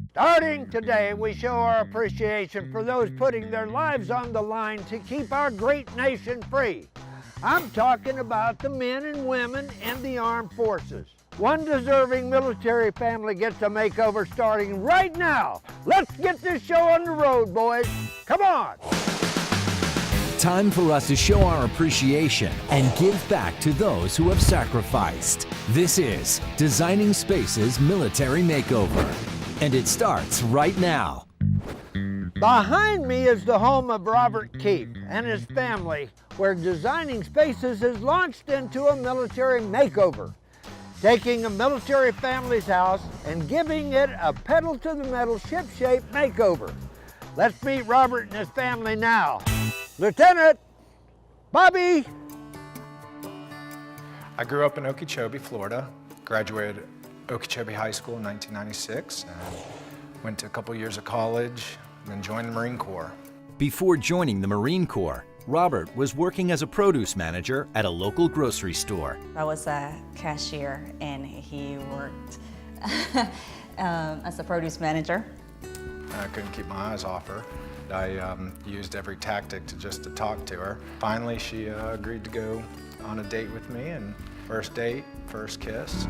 Starting today, we show our appreciation for those putting their lives on the line to keep our great nation free. I'm talking about the men and women in the armed forces. One deserving military family gets a makeover starting right now. Let's get this show on the road, boys. Come on. Time for us to show our appreciation and give back to those who have sacrificed. This is Designing Spaces Military Makeover, and it starts right now. Behind me is the home of Robert Keefe and his family, where Designing Spaces has launched into a military makeover, taking a military family's house and giving it a pedal-to-the-metal ship-shape makeover. Let's meet Robert and his family now. Lieutenant Bobby. I grew up in Okeechobee, Florida, graduated Okeechobee High School in 1996, and went to a couple years of college, then joined the Marine Corps. Before joining the Marine Corps, Robert was working as a produce manager at a local grocery store. I was a cashier and he worked as a produce manager. I couldn't keep my eyes off her. I used every tactic to talk to her. Finally, she agreed to go on a date with me, and first date, first kiss.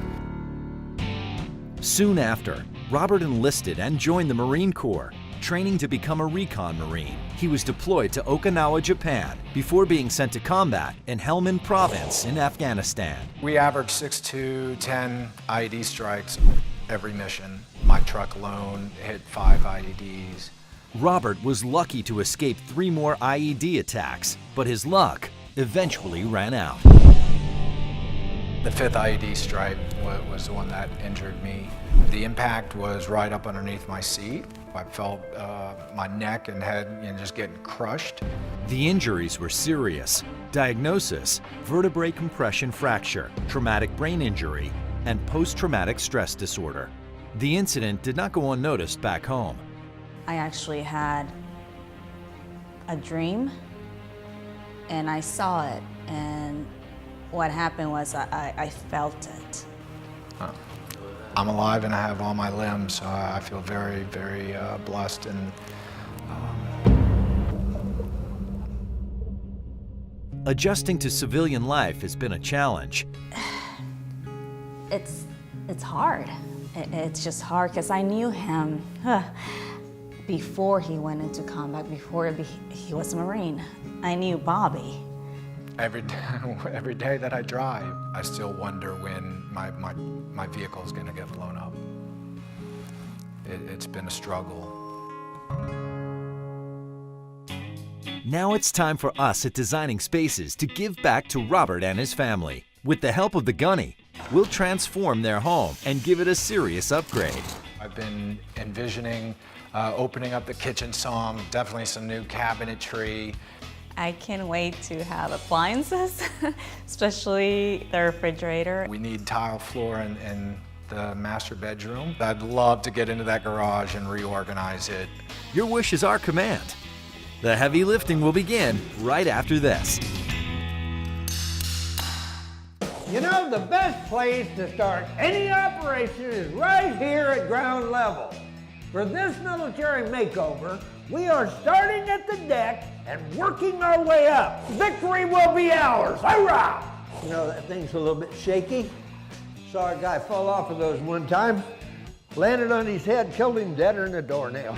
Soon after, Robert enlisted and joined the Marine Corps, training to become a recon Marine. He was deployed to Okinawa, Japan, before being sent to combat in Helmand Province in Afghanistan. We averaged 6 to 10 IED strikes every mission. My truck alone hit 5 IEDs. Robert was lucky to escape 3 more IED attacks, but his luck eventually ran out. The 5th IED strike was the one that injured me. The impact was right up underneath my seat. I felt my neck and head just getting crushed. The injuries were serious. Diagnosis: vertebrae compression fracture, traumatic brain injury, and post-traumatic stress disorder. The incident did not go unnoticed back home. I actually had a dream and I saw it, and what happened was I felt it. I'm alive and I have all my limbs, so I feel very, very blessed. And adjusting to civilian life has been a challenge. It's hard. It's just hard because I knew him before he went into combat, before he was a Marine. I knew Bobby. Every day that I drive, I still wonder when my vehicle is going to get blown up. It's been a struggle. Now it's time for us at Designing Spaces to give back to Robert and his family. With the help of the Gunny, we'll transform their home and give it a serious upgrade. I've been envisioning opening up the kitchen some, definitely some new cabinetry. I can't wait to have appliances, especially the refrigerator. We need tile floor in the master bedroom. I'd love to get into that garage and reorganize it. Your wish is our command. The heavy lifting will begin right after this. You know, the best place to start any operation is right here at ground level. For this military makeover, we are starting at the deck and working our way up. Victory will be ours, hurrah! You know, that thing's a little bit shaky. Saw a guy fall off of those one time. Landed on his head, killed him deader than a doornail.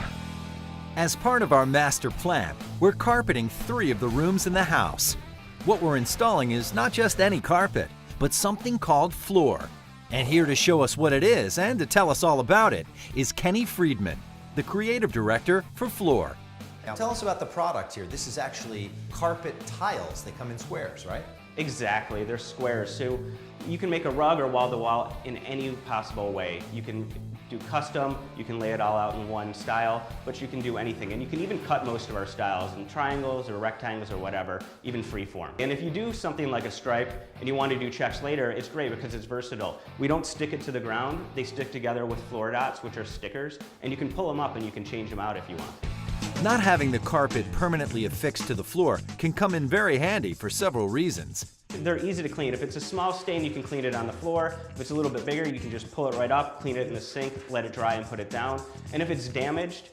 As part of our master plan, we're carpeting 3 of the rooms in the house. What we're installing is not just any carpet, but something called FLOR. And here to show us what it is and to tell us all about it is Kenny Friedman, the creative director for FLOR. Now, tell us about the product here. This is actually carpet tiles. They come in squares, right? Exactly, they're squares. So you can make a rug or wall-to-wall in any possible way. You can do custom, you can lay it all out in one style, but you can do anything. And you can even cut most of our styles in triangles or rectangles or whatever, even freeform. And if you do something like a stripe and you want to do checks later, it's great because it's versatile. We don't stick it to the ground, they stick together with floor dots, which are stickers, and you can pull them up and you can change them out if you want. Not having the carpet permanently affixed to the floor can come in very handy for several reasons. They're easy to clean. If it's a small stain, you can clean it on the floor. If it's a little bit bigger, you can just pull it right up, clean it in the sink, let it dry and put it down. And if it's damaged,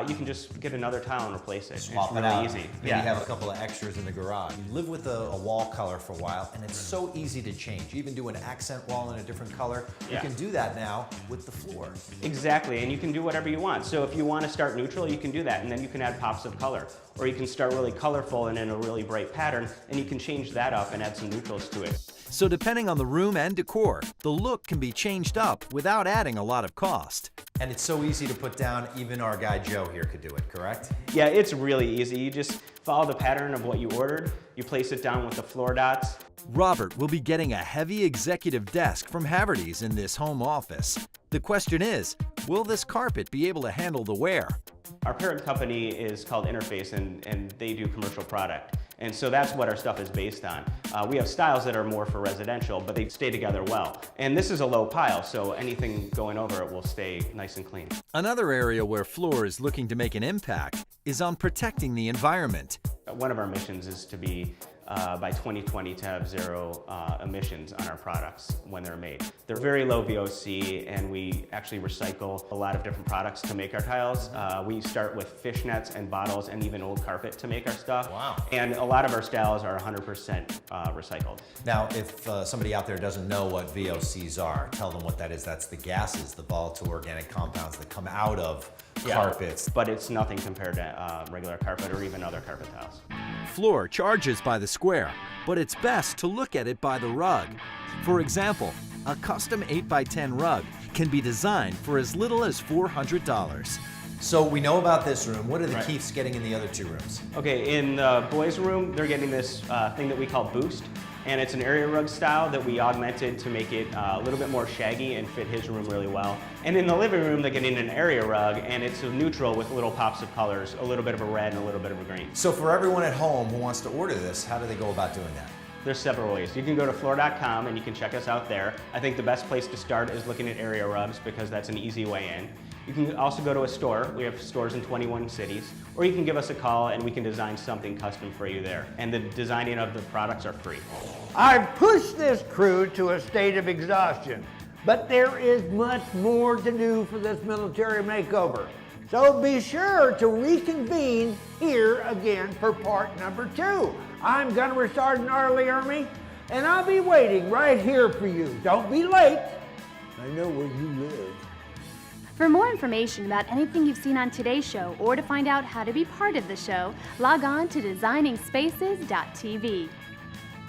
you can just get another tile and replace it. Swap it's it really out. easy. Maybe have a couple of extras in the garage. You live with a wall color for a while, and it's so easy to change. You even do an accent wall in a different color. You Yeah. can do that now with the floor. Exactly, and you can do whatever you want. So if you want to start neutral, you can do that, and then you can add pops of color. Or you can start really colorful and in a really bright pattern, and you can change that up and add some neutrals to it. So depending on the room and decor, the look can be changed up without adding a lot of cost. And it's so easy to put down, even our guy Joe here could do it, correct? Yeah, it's really easy. You just follow the pattern of what you ordered, you place it down with the floor dots. Robert will be getting a heavy executive desk from Haverty's in this home office. The question is, will this carpet be able to handle the wear? Our parent company is called Interface, and they do commercial product. And so that's what our stuff is based on. We have styles that are more for residential, but they stay together well. And this is a low pile, so anything going over it will stay nice and clean. Another area where FLOR is looking to make an impact is on protecting the environment. One of our missions is to be, by 2020, to have zero emissions on our products when they're made. They're very low VOC, and we actually recycle a lot of different products to make our tiles. We start with fishnets and bottles and even old carpet to make our stuff. Wow. And a lot of our styles are 100% recycled. Now, if somebody out there doesn't know what VOCs are, tell them what that is. That's the gases, the volatile organic compounds that come out of carpets. But it's nothing compared to regular carpet or even other carpet tiles. FLOR charges by the square, but it's best to look at it by the rug. For example, a custom 8x10 rug can be designed for as little as $400. So we know about this room. What are the Keefes getting in the other two rooms? Okay, in the boys' room, they're getting this thing that we call Boost, and it's an area rug style that we augmented to make it a little bit more shaggy and fit his room really well. And in the living room, they're getting an area rug, and it's a neutral with little pops of colors, a little bit of a red and a little bit of a green. So for everyone at home who wants to order this, how do they go about doing that? There's several ways. You can go to FLOR.com and you can check us out there. I think the best place to start is looking at area rugs because that's an easy way in. You can also go to a store. We have stores in 21 cities. Or you can give us a call and we can design something custom for you there. And the designing of the products are free. I've pushed this crew to a state of exhaustion, but there is much more to do for this military makeover. So be sure to reconvene here again for part number 2. I'm Gunnery Sergeant Arlie Ermey, and I'll be waiting right here for you. Don't be late. I know where you live. For more information about anything you've seen on today's show or to find out how to be part of the show, log on to designingspaces.tv.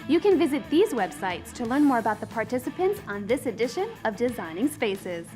You can visit these websites to learn more about the participants on this edition of Designing Spaces.